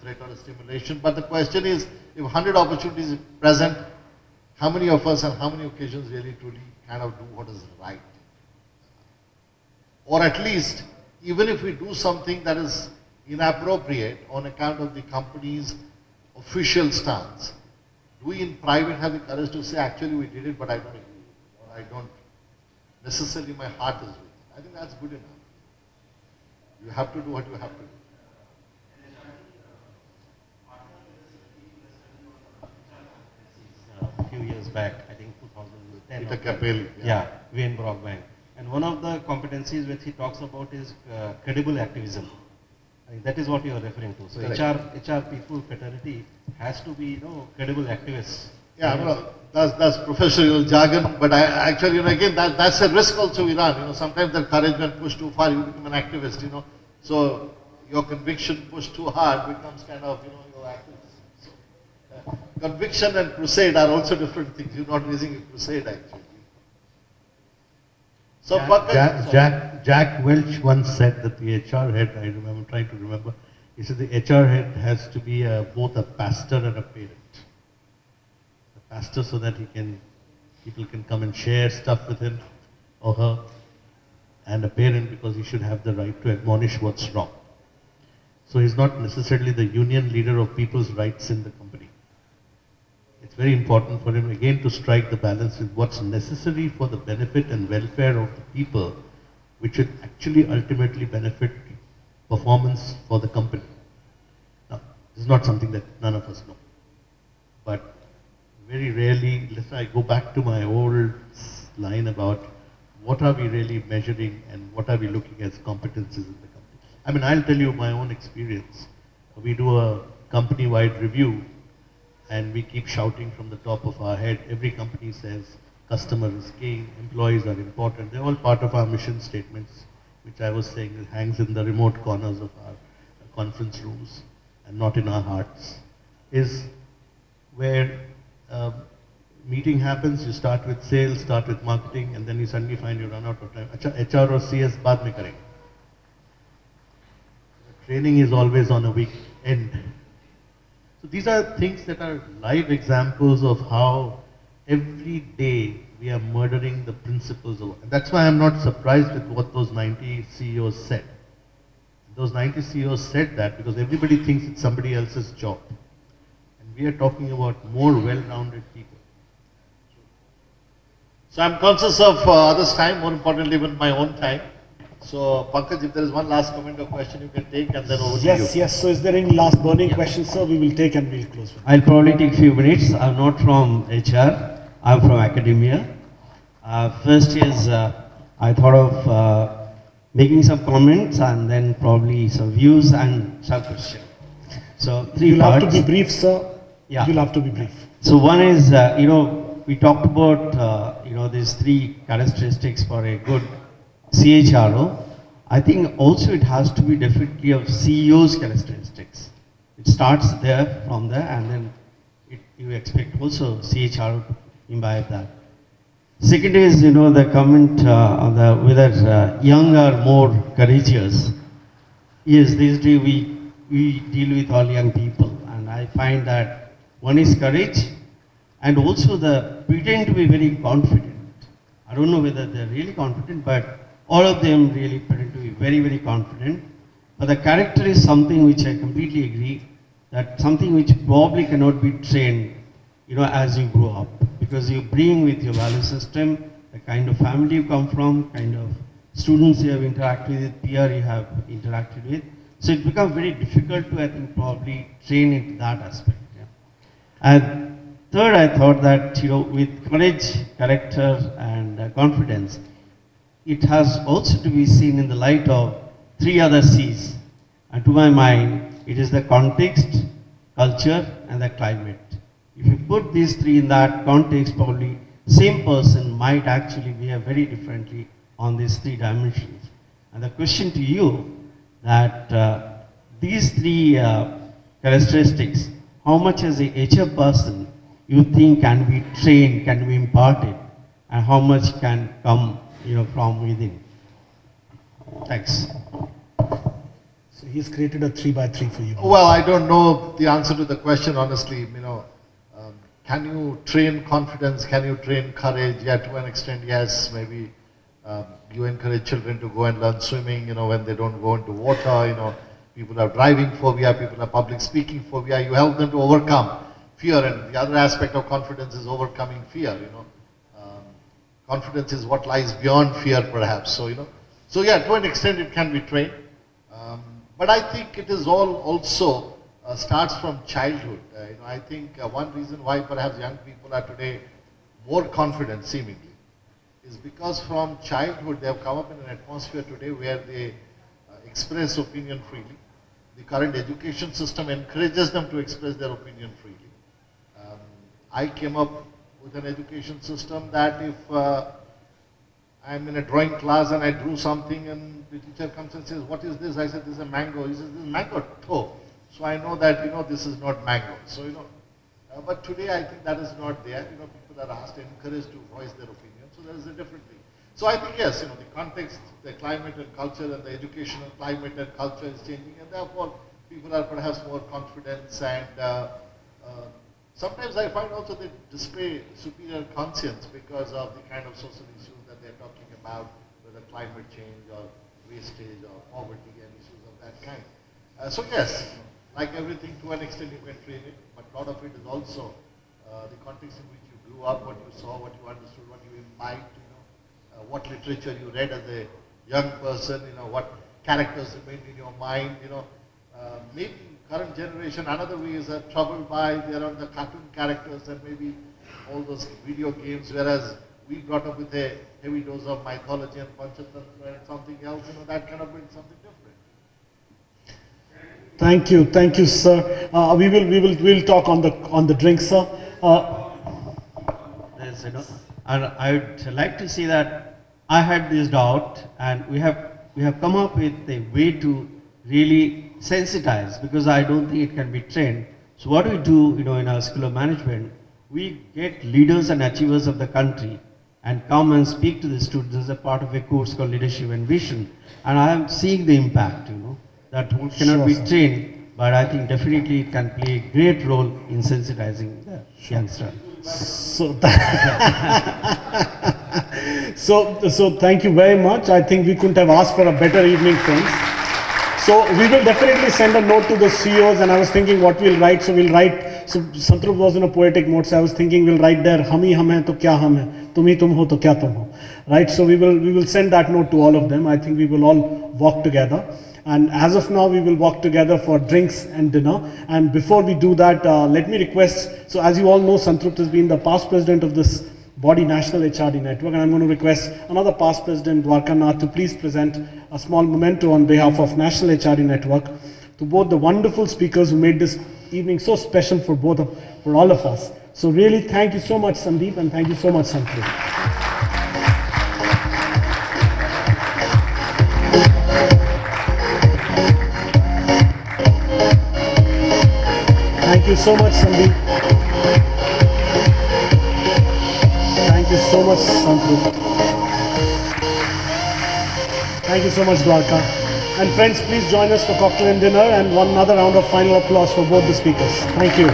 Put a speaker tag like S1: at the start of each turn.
S1: threat or a stimulation. But the question is, if 100 opportunities present, how many of us on how many occasions really truly kind of do what is right? Or at least, even if we do something that is inappropriate on account of the company's official stance, do we in private have the courage to say, actually we did it, but I don't agree with it, or I don't necessarily, my heart is with it. I think that's good enough. You have to do what you have to do.
S2: A few years back, I think 2010.
S1: Peter Capelli.
S2: Yeah, Wayne Brockbank. And one of the competencies which he talks about is credible activism. I think that is what you are referring to. So HR people fraternity has to be, credible activists.
S1: Yeah, that's professional jargon, but I actually, again, that's a risk also we run. Sometimes that courage when pushed too far, you become an activist, So your conviction pushed too hard becomes kind of, your activist. So, conviction and crusade are also different things. You're not raising a crusade actually. So
S3: Jack Welch once said that the HR head, I'm trying to remember, he said the HR head has to be both a pastor and a parent. A pastor so that people can come and share stuff with him or her, and a parent because he should have the right to admonish what's wrong. So he's not necessarily the union leader of people's rights in the company. It's very important for him again to strike the balance with what's necessary for the benefit and welfare of the people, which should actually ultimately benefit performance for the company. Now, this is not something that none of us know. But very rarely, I go back to my old line about what are we really measuring and what are we looking as competencies in the company. I mean, I'll tell you my own experience. We do a company-wide review and we keep shouting from the top of our head. Every company says customer is king, employees are important. They're all part of our mission statements, which I was saying it hangs in the remote corners of our conference rooms and not in our hearts. Is where meeting happens, you start with sales, start with marketing, and then you suddenly find you run out of time. HR or CS baad mein karenge. Training is always on a weekend. So these are things that are live examples of how every day we are murdering the principles of, and that's why I'm not surprised with what those 90 CEOs said. Those 90 CEOs said that because everybody thinks it's somebody else's job. And we are talking about more well-rounded people.
S1: So I'm conscious of others' time, more importantly even my own time. So Pankaj, if there is one last comment or question you can take and then over to you.
S4: Yes. So is there any last burning questions, sir? We will take and we'll close.
S2: I'll probably take a few minutes. I'm not from HR, I'm from academia. First is, I thought of making some comments and then probably some views and some questions. So three parts.
S4: You'll have to be brief, sir.
S2: Yeah.
S4: You'll have to be brief.
S2: So one is, we talked about, these three characteristics for a good CHRO. I think also it has to be definitely of CEO's characteristics. It starts there, from there, and then you expect also CHRO to imbibe that. Second is, the comment on whether young are more courageous. Yes, these days we deal with all young people, and I find that one is courage, and also the pretend to be very confident. I don't know whether they're really confident, but all of them really pretend to be very, very confident. But the character is something which I completely agree, that something which probably cannot be trained, as you grow up. Because you bring with your value system, the kind of family you come from, kind of students you have interacted with, peer you have interacted with. So it becomes very difficult to, I think, probably train into that aspect. Yeah. And third, I thought that, with courage, character, and confidence, it has also to be seen in the light of three other C's. And to my mind, it is the context, culture, and the climate. If you put these three in that context, probably same person might actually behave very differently on these three dimensions. And the question to you, that these three characteristics, how much as a HR person you think can be trained, can be imparted, and how much can come from within? Thanks.
S4: So he's created a 3x3 for you.
S1: Well, I don't know the answer to the question, honestly. Can you train confidence? Can you train courage? Yeah, to an extent, yes. Maybe you encourage children to go and learn swimming, when they don't go into water, people have driving phobia, people have public speaking phobia. You help them to overcome fear. And the other aspect of confidence is overcoming fear, Confidence is what lies beyond fear, perhaps. So yeah, to an extent, it can be trained. But I think it is all also starts from childhood. I think one reason why perhaps young people are today more confident, seemingly, is because from childhood they have come up in an atmosphere today where they express opinion freely. The current education system encourages them to express their opinion freely. I came up with an education system that if I'm in a drawing class and I drew something and the teacher comes and says, "What is this?" I said, "This is a mango." He says, "This is mango." Oh. So I know that, this is not mango. So, but today I think that is not there. People are asked, encouraged to voice their opinion. So there is a different thing. So I think, yes, the context, the climate and culture and the educational climate and culture is changing, and therefore people are perhaps more confident, and sometimes I find also they display superior conscience because of the kind of social issues that they're talking about, whether climate change or wastage or poverty and issues of that kind. So yes, like everything, to an extent you can train it, but a lot of it is also the context in which you grew up, what you saw, what you understood, what you imbibed, what literature you read as a young person, what characters remained in your mind, maybe current generation, another way is troubled by their own the cartoon characters and maybe all those video games, whereas we brought up with a heavy dose of mythology and panchatantra and something else, that kind of brings something different.
S4: Thank you, sir. We'll talk on the drink, sir.
S2: And I would like to say that I had this doubt, and we have come up with a way to really sensitize, because I don't think it can be trained. So what we do, in our School of Management, we get leaders and achievers of the country and come and speak to the students as a part of a course called Leadership and Vision. And I am seeing the impact, that cannot be trained, but I think definitely it can play a great role in sensitizing the youngster.
S4: So thank you very much. I think we couldn't have asked for a better evening, friends. So we will definitely send a note to the CEOs, and I was thinking what we'll write. So we'll write, so Santrupt was in a poetic mode, so I was thinking we'll write there, "Hum hi hum hai to kya hum hai, tum hi tum ho to kya tum ho." Right, so we will send that note to all of them. I think we will all walk together. And as of now, we will walk together for drinks and dinner. And before we do that, let me request, so as you all know, Santrupt has been the past president of this body, National HRD Network, and I'm going to request another past president, Dwarka Nath, to please present a small memento on behalf of National HRD Network to both the wonderful speakers who made this evening so special for all of us. So really, thank you so much, Sandip, and thank you so much, Santrupt. Thank you so much, Sandip. Thank you so much, Santrupt. Thank you so much, Dwarka. And friends, please join us for cocktail and dinner and one another round of final applause for both the speakers. Thank you.